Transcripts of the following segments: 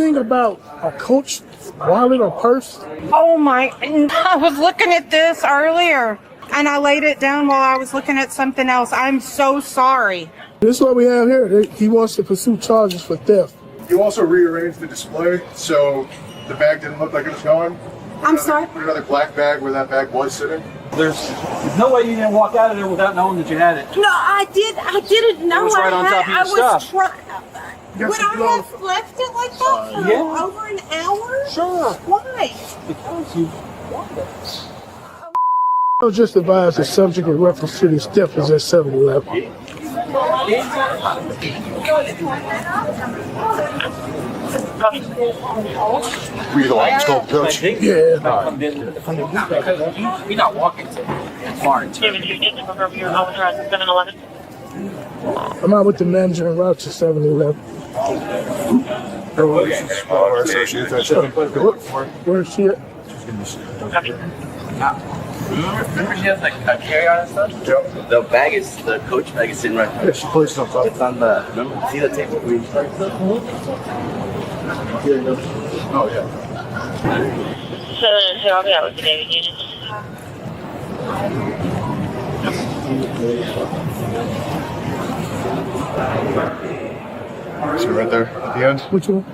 anything about a Coach wallet or purse? Oh my, I was looking at this earlier and I laid it down while I was looking at something else. I'm so sorry. This is what we have here. He wants to pursue charges for theft. You also rearranged the display so the bag didn't look like it was going. I'm sorry? Put another black bag where that bag was sitting. There's no way you didn't walk out of there without knowing that you had it. No, I didn't know It was right on top of your stuff. Would I have left it like that for over an hour? Sure. Why? Because you want it. I was just advised the subject in reference to this theft is at 7-Eleven. Were you the one who stole the coach? Yeah. We're not walking to far. I'm out with the manager en route to 7-Eleven. Our associates at Where's she at? Remember she has like a carry-on and stuff? Yep. The bag is, the coach bag is sitting right there. Yeah, she placed it on top. It's on the, remember, see the table where you started stuff? Oh, yeah. So I'll be out with the Navy unit. See right there at the end? Which one?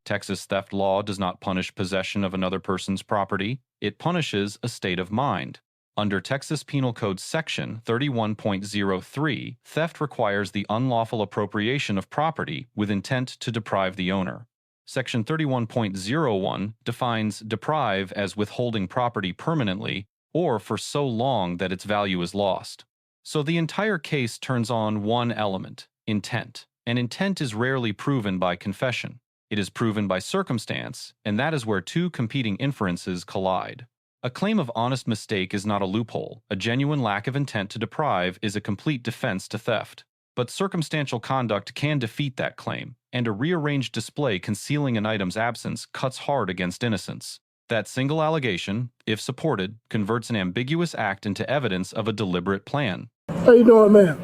Texas theft law does not punish possession of another person's property. It punishes a state of mind. Under Texas Penal Code Section 31.03, theft requires the unlawful appropriation of property with intent to deprive the owner. Section 31.01 defines deprive as withholding property permanently or for so long that its value is lost. So the entire case turns on one element, intent. And intent is rarely proven by confession. It is proven by circumstance, and that is where two competing inferences collide. A claim of honest mistake is not a loophole. A genuine lack of intent to deprive is a complete defense to theft. But circumstantial conduct can defeat that claim, and a rearranged display concealing an item's absence cuts hard against innocence. That single allegation, if supported, converts an ambiguous act into evidence of a deliberate plan. How you doing, ma'am?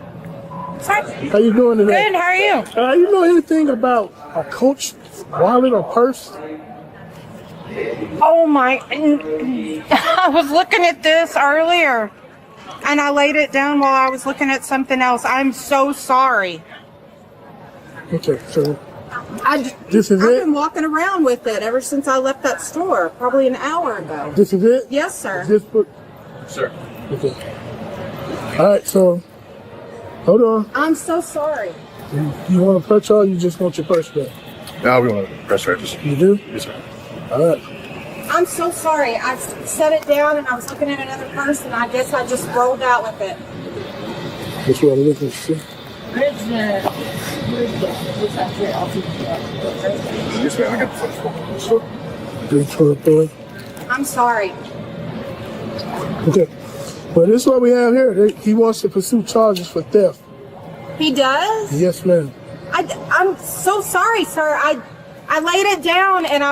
Sorry. How you doing today? Good, how are you? You know anything about a Coach wallet or purse? Oh my, I was looking at this earlier and I laid it down while I was looking at something else. I'm so sorry. Okay, so I've been walking around with it ever since I left that store, probably an hour ago. This is it? Yes, sir. This book? Sir. Okay. All right, so hold on. I'm so sorry. You want a purse or you just want your purse back? No, we want to press register. You do? Yes, sir. All right. I'm so sorry. I set it down and I was looking at another person and I guess I just rolled out with it. That's what I'm looking to see. Yes, ma'am. I got the phone. 323. I'm sorry. Okay. Well, this is what we have here. He wants to pursue charges for theft. He does? Yes, ma'am. I'm so sorry, sir. I laid it down and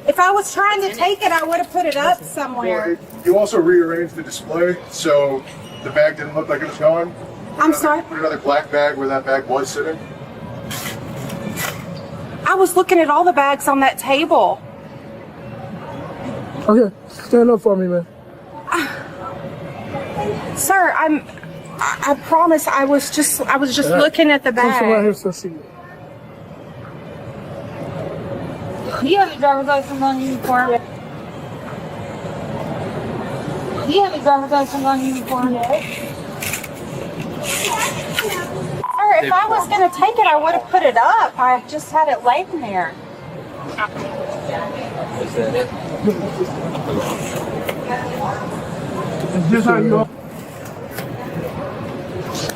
if I was trying to take it, I would have put it up somewhere. You also rearranged the display so the bag didn't look like it was going. I'm sorry? Put another black bag where that bag was sitting. I was looking at all the bags on that table. Okay. Stand up for me, man. Sir, I promise I was just looking at the Come right bag. here so I see you. Do you have a driver's license on uniform? Do you have a driver's license on uniform? Sir, if I was going to take it, I would have put it up. I just had it laying there.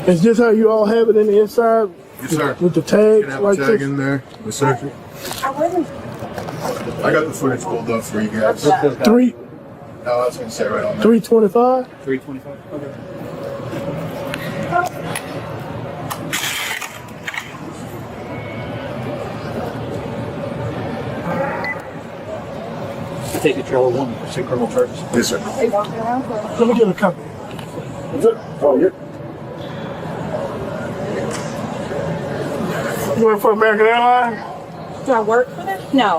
Is this how you all have it in the inside? Yes, sir. With the You tags can have like a tag this? in there. Yes, sir. I wouldn't. I got the footage pulled up for you guys. No, I was going to say right on there. 325? 325. Okay. Take control of one, pursuit criminal charges. Yes, sir. Let me get a copy. Oh, yeah. You work for American Airlines? Do I work for them? No.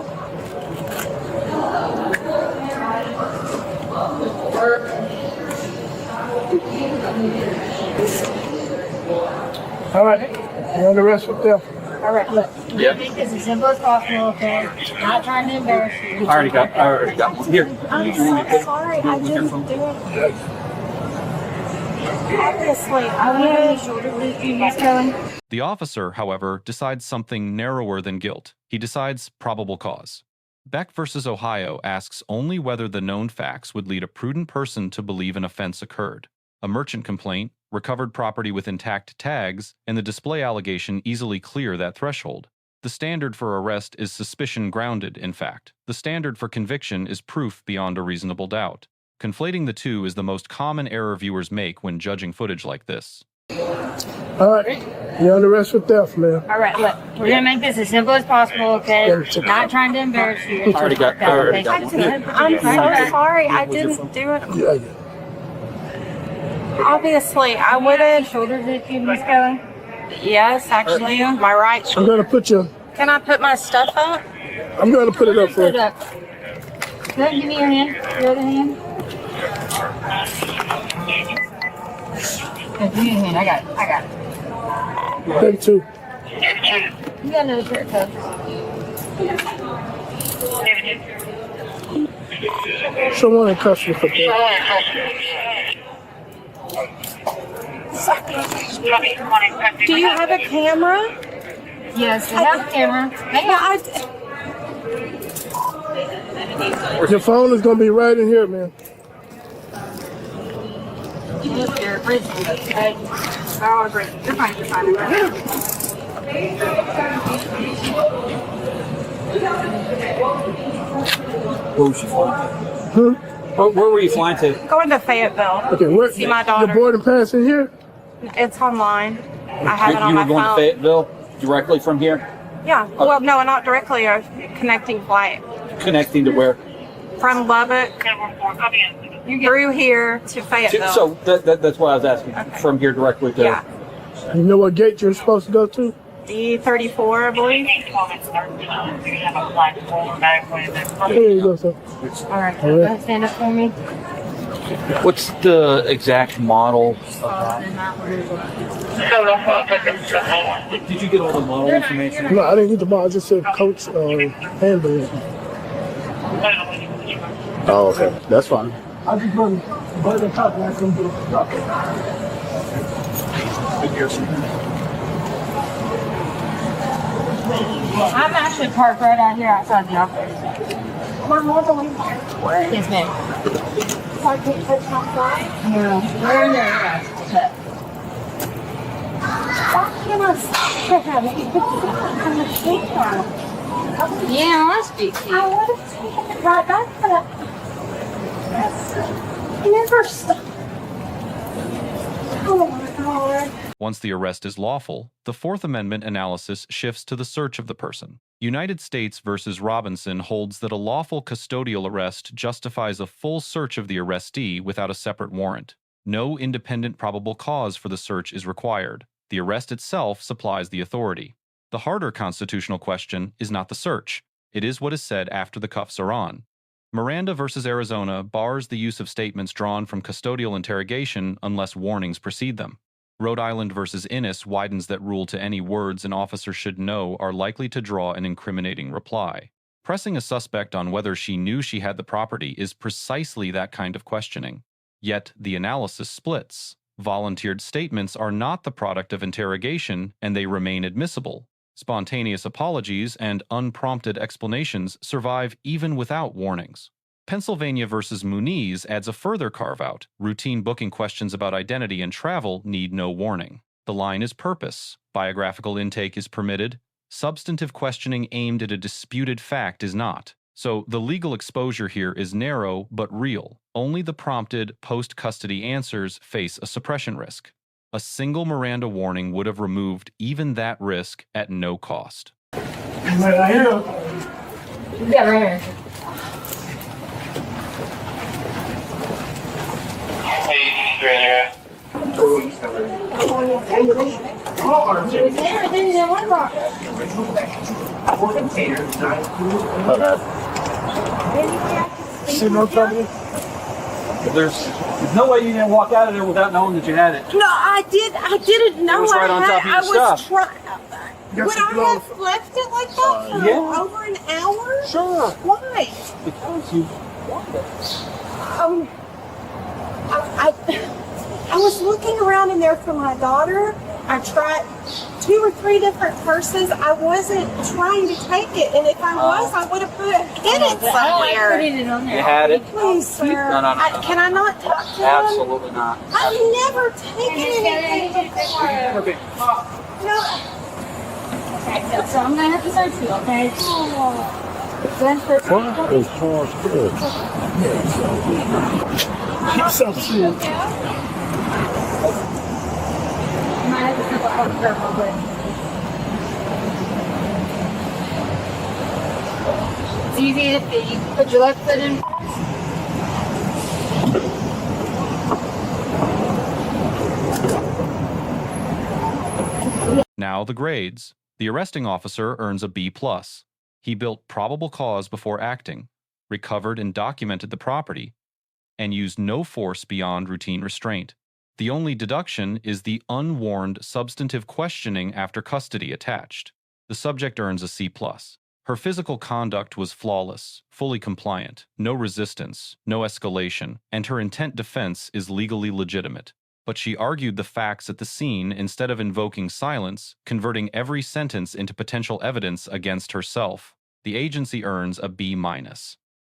All right. You're under arrest for theft. All right, look. Yeah. Make this as simple as possible, okay? Not trying to embarrass you. I already got one. Here. I'm so sorry. I didn't do it. Obviously, I would. The officer, however, decides something narrower than guilt. He decides probable cause. Beck versus Ohio asks only whether the known facts would lead a prudent person to believe an offense occurred. A merchant complaint, recovered property with intact tags, and the display allegation easily clear that threshold. The standard for arrest is suspicion grounded, in fact. The standard for conviction is proof beyond a reasonable doubt. Conflating the two is the most common error viewers make when judging footage like this. All right. You're under arrest for theft, man. All right, look. We're going to make this as simple as possible, okay? Not trying to embarrass you. I already got one. I'm so sorry. I didn't do it. Yeah. Obviously, I would have. Shoulders if you miss going. Yes, actually, my right I'm shoulder. going to put you. Can I put my stuff up? I'm going to put it up for Put it you. up. Go ahead and give me your hand. Your other hand. Give me your hand. I got it. Take two. You got another pair of cuffs. Someone in custody for theft. Do you have a camera? Yes, we have a camera. Hang on. Your phone is going to be right in here, man. You're crazy. Okay. Oh, great. You're fine. You're fine. Where was she flying? Where were you flying to? Going to Fayetteville. Okay, where? See my daughter. Your boarding pass in here? It's online. I have it on You my were going to phone. Fayetteville directly from here? Yeah. Well, no, not directly. A connecting flight Connecting to where? from Lubbock through here to Fayetteville. So that's why I was asking. Okay. From here directly to. Yeah. You know what gate you're supposed to go to? D34, I believe. Here you go, sir. All right. Go ahead, stand up for me. What's the exact model? Did you get all the model information? No, I didn't get the ball. I just said coach handbag. Oh, okay. That's fine. I just run by the top and I come to the top. I'm actually parked right out here outside the office. Yes, ma'am. No, we're in there. Yeah, let's be cute. I would have taken it right back, but never stop. Oh my God. Once the arrest is lawful, the Fourth Amendment analysis shifts to the search of the person. United States versus Robinson holds that a lawful custodial arrest justifies a full search of the arrestee without a separate warrant. No independent probable cause for the search is required. The arrest itself supplies the authority. The harder constitutional question is not the search. It is what is said after the cuffs are on. Miranda versus Arizona bars the use of statements drawn from custodial interrogation unless warnings precede them. Rhode Island versus Innis widens that rule to any words an officer should know are likely to draw an incriminating reply. Pressing a suspect on whether she knew she had the property is precisely that kind of questioning. Yet the analysis splits. Volunteered statements are not the product of interrogation, and they remain admissible. Spontaneous apologies and unprompted explanations survive even without warnings. Pennsylvania versus Muniz adds a further carve-out. Routine booking questions about identity and travel need no warning. The line is purpose. Biographical intake is permitted. Substantive questioning aimed at a disputed fact is not. So the legal exposure here is narrow but real. Only the prompted post-custody answers face a suppression risk. A single Miranda warning would have removed even that risk at no cost. Right here. Yeah, right here. Hey, See no trouble? There's no way you didn't walk out of there without knowing that you had it. No, I didn't know It was right on top of your I was stuff. trying. Got Would some I gloves. have left it like that for Yeah. over an hour? Sure. Why? Because you wanted it. I was looking around in there for my daughter. I tried 2 or 3 different purses. I wasn't trying to take it, and if I was, I would have put it somewhere. Putting it on there. You had it. Please, sir. No. Can I not talk to him? Absolutely not. I've never taken anything before. Never been caught. No. Okay, so I'm gonna have to search you, okay? Keep some shit. I might have to step up on the curb real quick. It's easy to see. Put your left foot in. Now the grades. The arresting officer earns a B+. He built probable cause before acting, recovered and documented the property, and used no force beyond routine restraint. The only deduction is the unwarned substantive questioning after custody attached. The subject earns a C+. Her physical conduct was flawless, fully compliant, no resistance, no escalation, and her intent defense is legally legitimate. But she argued the facts at the scene instead of invoking silence, converting every sentence into potential evidence against herself. The agency earns a B-.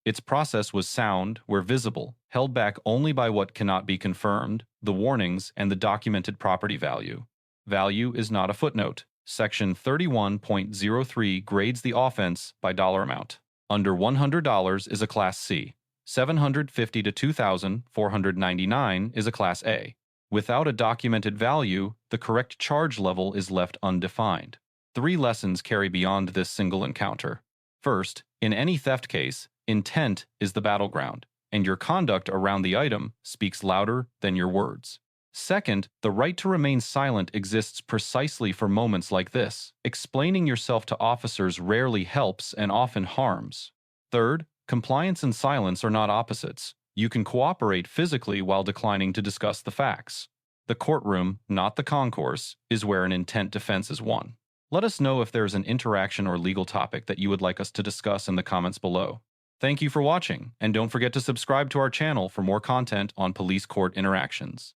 Its process was sound, where visible, held back only by what cannot be confirmed, the warnings, and the documented property value. Value is not a footnote. Section 31.03 grades the offense by dollar amount. Under $100 is a Class C. $750 to $2,499 is a Class A. Without a documented value, the correct charge level is left undefined. 3 lessons carry beyond this single encounter. First, in any theft case, intent is the battleground, and your conduct around the item speaks louder than your words. Second, the right to remain silent exists precisely for moments like this. Explaining yourself to officers rarely helps and often harms. Third, compliance and silence are not opposites. You can cooperate physically while declining to discuss the facts. The courtroom, not the concourse, is where an intent defense is won. Let us know if there's an interaction or legal topic that you would like us to discuss in the comments below. Thank you for watching, and don't forget to subscribe to our channel for more content on police court interactions.